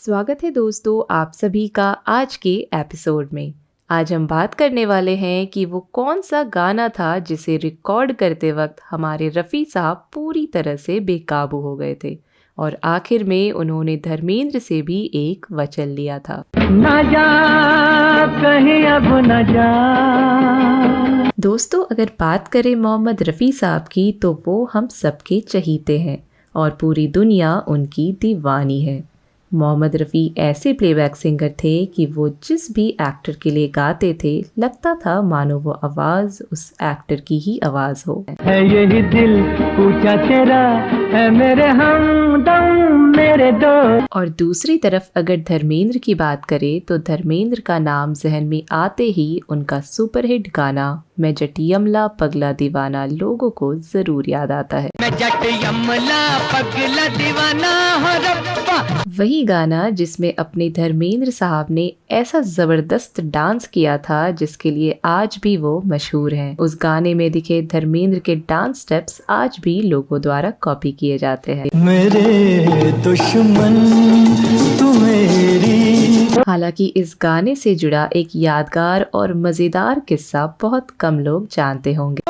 स्वागत है दोस्तों आप सभी का आज के एपिसोड में। आज हम बात करने वाले हैं कि वो कौन सा गाना था जिसे रिकॉर्ड करते वक्त हमारे रफ़ी साहब पूरी तरह से बेकाबू हो गए थे और आखिर में उन्होंने धर्मेंद्र से भी एक वचन लिया था। ना जा कहीं अब ना जा। दोस्तों अगर बात करें मोहम्मद रफ़ी साहब की तो वो हम सबके चहीते हैं और पूरी दुनिया उनकी दीवानी है। मोहम्मद रफ़ी ऐसे प्लेबैक सिंगर थे कि वो जिस भी एक्टर के लिए गाते थे लगता था मानो वो आवाज़ उस एक्टर की ही आवाज़ हो। है यही दिल पूछा तेरा है मेरे हमदम मेरे दोस्त। और दूसरी तरफ अगर धर्मेंद्र की बात करें तो धर्मेंद्र का नाम जहन में आते ही उनका सुपरहिट गाना मैं जटियमला पगला दीवाना लोगों को ज़रूर याद आता है। मैं जटियमला पगला दीवाना हो रब्बा। वही गाना जिसमें अपने धर्मेंद्र साहब ने ऐसा जबरदस्त डांस किया था जिसके लिए आज भी वो मशहूर हैं। उस गाने में दिखे धर्मेंद्र के डांस स्टेप्स आज भी लोगों द्वारा कॉपी किए जाते हैं। मेरे दुश्मन तू मेरी। हालांकि इस गाने से जुड़ा एक यादगार और मजेदार किस्सा बहुत कम लोग जानते होंगे।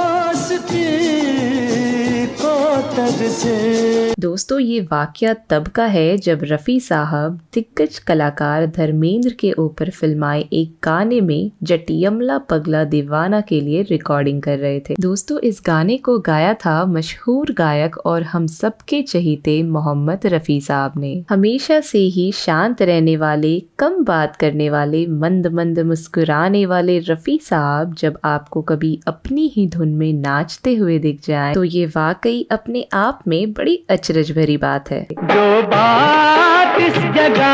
दोस्तों ये वाकया तब का है जब रफ़ी साहब दिग्गज कलाकार धर्मेंद्र के ऊपर फिल्माए एक गाने में जटियमला पगला दीवाना के लिए रिकॉर्डिंग कर रहे थे। दोस्तों इस गाने को गाया था मशहूर गायक और हम सबके चहीते मोहम्मद रफ़ी साहब ने। हमेशा से ही शांत रहने वाले, कम बात करने वाले, मंद मंद मुस्कुराने वाले रफ़ी साहब जब आपको कभी अपनी ही धुन में नाचते हुए दिख जाएं तो ये वाकई अपने आप में बड़ी अचरज भरी बात है। जो बात इस जगह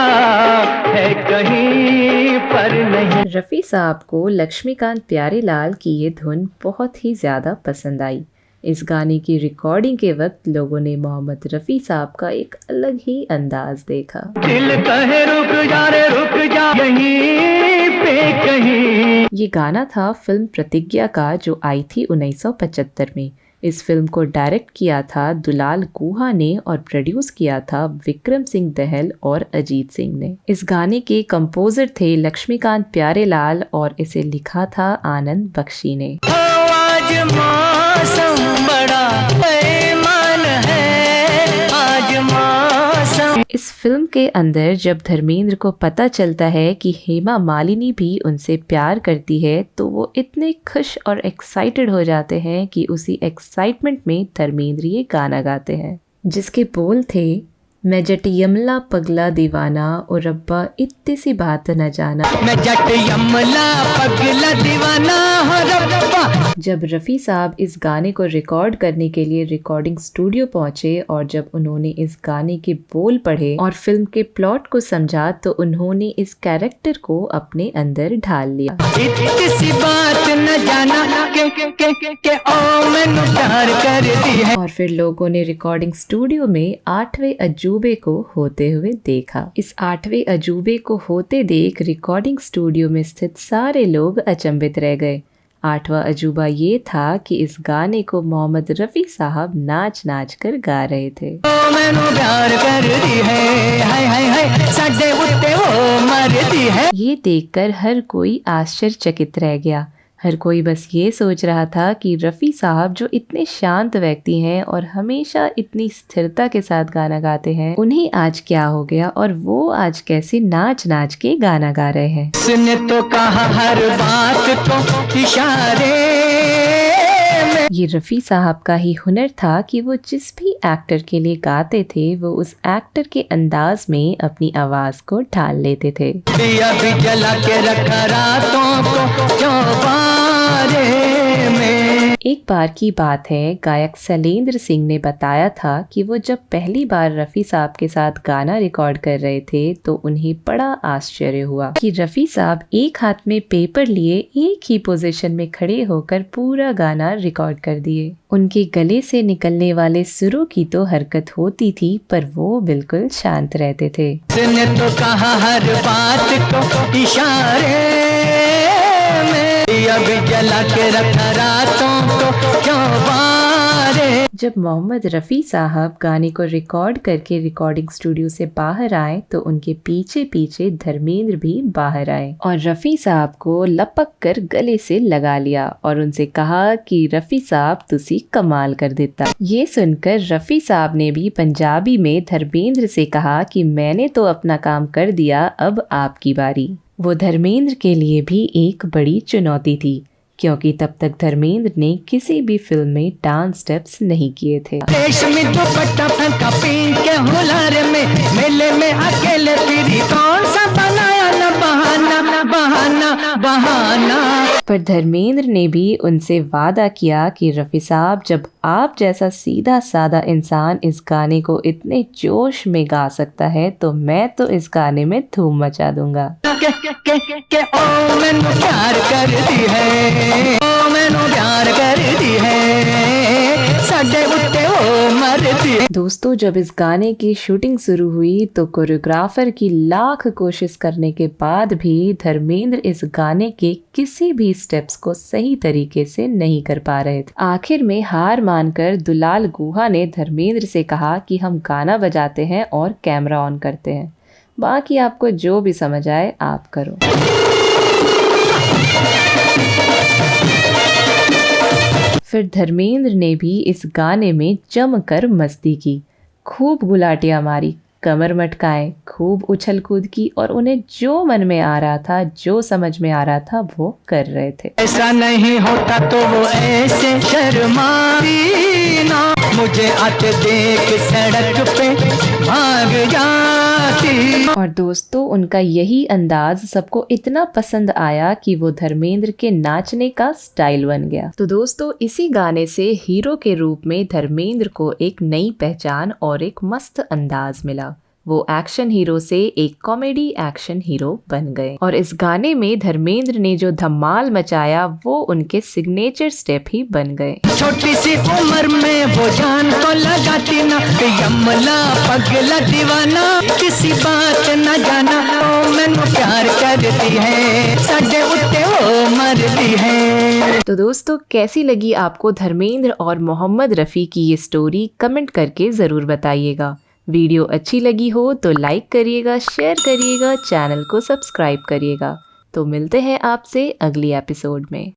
है कहीं पर नहीं। रफ़ी साहब को लक्ष्मीकांत प्यारेलाल की ये धुन बहुत ही ज़्यादा पसंद आई। इस गाने की रिकॉर्डिंग के वक्त लोगों ने मोहम्मद रफ़ी साहब का एक अलग ही अंदाज देखा। दिल कहे रुक जा रे रुक जा यहीं पे कहीं। ये गाना था फिल्म प्रतिज्ञा का जो आई थी 1975 में। इस फिल्म को डायरेक्ट किया था दुलाल गुहा ने और प्रोड्यूस किया था विक्रम सिंह दहल और अजीत सिंह ने। इस गाने के कंपोजर थे लक्ष्मीकांत प्यारेलाल और इसे लिखा था आनंद बख्शी ने। आज मौसम बड़ा बेईमान है, आज मौसम। इस फिल्म के अंदर जब धर्मेंद्र को पता चलता है कि हेमा मालिनी भी उनसे प्यार करती है तो वो इतने खुश और एक्साइटेड हो जाते हैं कि उसी एक्साइटमेंट में धर्मेंद्र ये गाना गाते हैं जिसके बोल थे मैं जटियमला पगला दीवाना और रब्बा इतनी सी बात न जाना। मैं जटियमला पगला दीवाना हो रब्बा। जब रफ़ी साहब इस गाने को रिकॉर्ड करने के लिए रिकॉर्डिंग स्टूडियो पहुंचे और जब उन्होंने इस गाने के बोल पढ़े और फिल्म के प्लॉट को समझा तो उन्होंने इस कैरेक्टर को अपने अंदर ढाल लिया। इतनी सी बात न जाना के ओ मैनू प्यार कर दी है। और फिर लोगों ने रिकॉर्डिंग स्टूडियो में 8वें अजूबे को होते हुए देखा। इस 8वें अजूबे को होते देख रिकॉर्डिंग स्टूडियो में स्थित सारे लोग अचंभित रह गए। 8वां अजूबा ये था कि इस गाने को मोहम्मद रफ़ी साहब नाच नाच कर गा रहे थे। मैनू प्यार कर दी है, हाय हाय हाय साडे उत्ते वो मर दी है। ये देखकर हर कोई आश्चर्यचकित रह गया। हर कोई बस ये सोच रहा था कि रफ़ी साहब जो इतने शांत व्यक्ति हैं और हमेशा इतनी स्थिरता के साथ गाना गाते हैं उन्हें आज क्या हो गया और वो आज कैसे नाच नाच के गाना गा रहे हैं। उसने तो कहा हर बात को इशारे में। ये रफ़ी साहब का ही हुनर था कि वो जिस भी एक्टर के लिए गाते थे वो उस एक्टर के अंदाज में अपनी आवाज को ढाल लेते थे। दिया भी जला के रखा रातों को चौबारे में। एक बार की बात है गायक शैलेंद्र सिंह ने बताया था कि वो जब पहली बार रफ़ी साहब के साथ गाना रिकॉर्ड कर रहे थे तो उन्हें बड़ा आश्चर्य हुआ कि रफ़ी साहब एक हाथ में पेपर लिए एक ही पोजीशन में खड़े होकर पूरा गाना रिकॉर्ड कर दिए। उनके गले से निकलने वाले सुरों की तो हरकत होती थी पर वो बिल्कुल शांत रहते थे। उसने तो कहा हर बात को इशारे में। दिया भी जला के रखा रातों को चौबारे जब मोहम्मद रफ़ी साहब गाने को रिकॉर्ड करके रिकॉर्डिंग स्टूडियो से बाहर आए तो उनके पीछे पीछे धर्मेंद्र भी बाहर आए और रफ़ी साहब को लपक कर गले से लगा लिया और उनसे कहा कि रफ़ी साहब तुसी कमाल कर देता। ये सुनकर रफ़ी साहब ने भी पंजाबी में धर्मेंद्र से कहा कि मैंने तो अपना काम कर दिया, अब आपकी बारी। वो धर्मेंद्र के लिए भी एक बड़ी चुनौती थी क्योंकि तब तक धर्मेंद्र ने किसी भी फिल्म में डांस स्टेप्स नहीं किए थे। रेशमी दुपट्टा पहनता पिंक के हुलारे में, मेले में अकेले फिरी कौन सा बनाया न बहाना बहाना बहाना। पर धर्मेंद्र ने भी उनसे वादा किया कि रफ़ी साहब जब आप जैसा सीधा साधा इंसान इस गाने को इतने जोश में गा सकता है तो मैं तो इस गाने में धूम मचा दूंगा। के ओ मैनू प्यार कर दी है, ओ मैनू प्यार कर दी है, साडे उत्ते ओ मरदी है। दोस्तों जब इस गाने की शूटिंग शुरू हुई तो कोरियोग्राफर की लाख कोशिश करने के बाद भी धर्मेंद्र इस गाने के किसी भी स्टेप्स को सही तरीके से नहीं कर पा रहे थे। आखिर में हार मानकर दुलाल गुहा ने धर्मेंद्र से कहा कि हम गाना बजाते हैं और कैमरा ऑन करते हैं, बाकी आपको जो भी समझ आए आप करो। फिर धर्मेंद्र ने भी इस गाने में जमकर मस्ती की, खूब गुलाटियां मारी, कमर मटकाए, खूब उछल कूद की और उन्हें जो मन में आ रहा था, जो समझ में आ रहा था वो कर रहे थे। ऐसा नहीं होता तो वो ऐसे शर्माती ना, मुझे आते देख सड़क पे भाग जाती। और दोस्तों उनका यही अंदाज सबको इतना पसंद आया कि वो धर्मेंद्र के नाचने का स्टाइल बन गया। तो दोस्तों इसी गाने से हीरो के रूप में धर्मेंद्र को एक नई पहचान और एक मस्त अंदाज मिला। वो एक्शन हीरो से एक कॉमेडी एक्शन हीरो बन गए और इस गाने में धर्मेंद्र ने जो धमाल मचाया वो उनके सिग्नेचर स्टेप ही बन गए। छोटी सी उम्र में वो जान को लगाती ना, यमला पगला दीवाना, किसी बात न जाना, ओ मैनू प्यार करती है, साडे उत्ते ओ मरदी है। तो दोस्तों कैसी लगी आपको धर्मेंद्र और मोहम्मद रफ़ी की ये स्टोरी, कमेंट करके ज़रूर बताइएगा। वीडियो अच्छी लगी हो तो लाइक करिएगा, शेयर करिएगा, चैनल को सब्सक्राइब करिएगा। तो मिलते हैं आपसे अगली एपिसोड में।